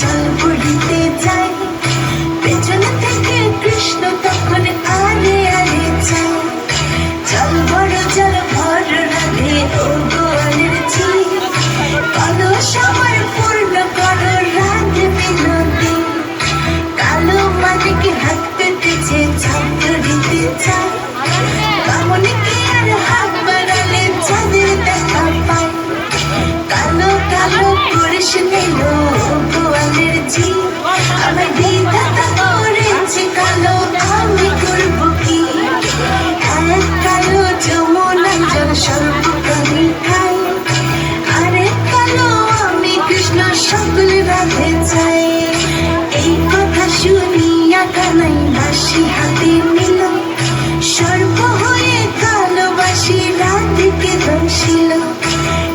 জল পড়িতে যায়, পেছন থেকে কৃষ্ণ তখন আরে আরে চায়। জল বড় জল ভর রাধে ও গোয়ালের ঝি, কলস আমার পূর্ণ করো রাধে বিনোদী। কালো মানিকে হাত পেতেছে জল ধরিতে চায়, বামুনিকে আর হাত বাড়ালে চাঁদের দেখা পায়। কালো কালো করিস নিল গোয়ালের ঝি, আমার বিধাতা করেছে কালো, আমি করব কি? এক কালো যমুনা জল সর্বকামী খাই, আরেক কালো আমি কৃষ্ণ সকল রাধে চাই। এই কথা শুনিয়া কানাই বাঁশি হাতে নিল, সর্ব হয়ে কালো বাঁশি রাধেকে দংশিল।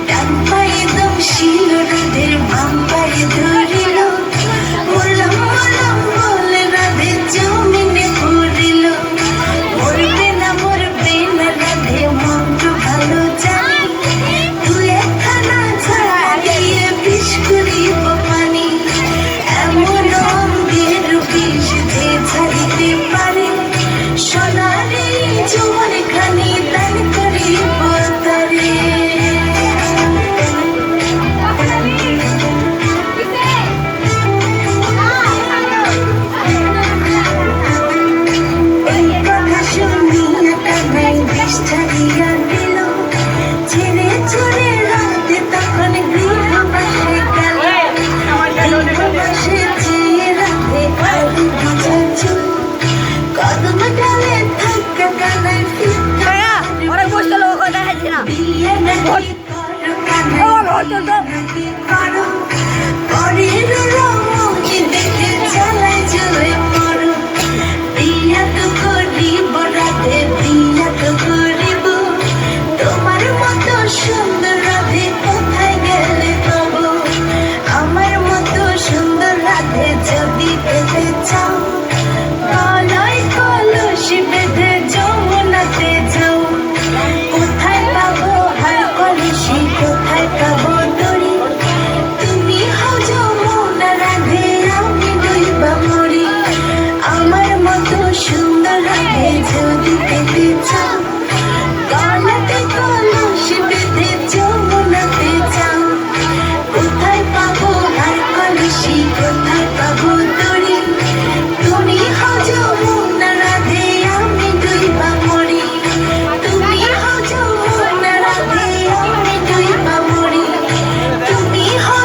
ডান পায়ে দংশিল রাধের, বাম পায়ে ধরিল, বললাম বললাম বলে রাধে জমিনে পড়িল। মরবে না রাধে মন্ত্র ভালো জানি, তুই একখানা ছাড়া দিয়ে বিষ করিব পানি। এমন অঙ্গের বিষ যে ছাড়িতে পারে, সোনারে জোয়ার খানি দান করিব তারে। এই কথা শুনিয়া কানাই বিষ ছাড়িয়া দিল, ছেড়ে চলে রাধে তখন গৃহবাসে গেল। গৃহবাসে যেয়ে রাধে আলু ভিজা চুল, কদম ডালে থাকা কানাই ফিরতে বিয়ে নাকি করো কানাই, নাকি করো পরের রমণী দেখে চালায় জোরে পড়ো। বিয়া তো করিব রাধে, বিয়া তো করিব, তোমার মতো সুন্দর রাধে কোথায় গেলে পাবো? আমার মতো সুন্দর রাধে যদি পেতে চাও, গলায় কলসি বেঁধে যমুনাতে যাও। কোথায় পাবো হার কলসি, কোথায় পাবো দড়ি? তুমি হও যমুনা রাধে, আমি ডুইবা মরি। আমার মতো সুন্দর রাধে যদি পেতে চাও, গলাতে কলসি বেঁধে যমুনাতে যাও। কোথায় পাবো হার কলসি, কোথায় পাবো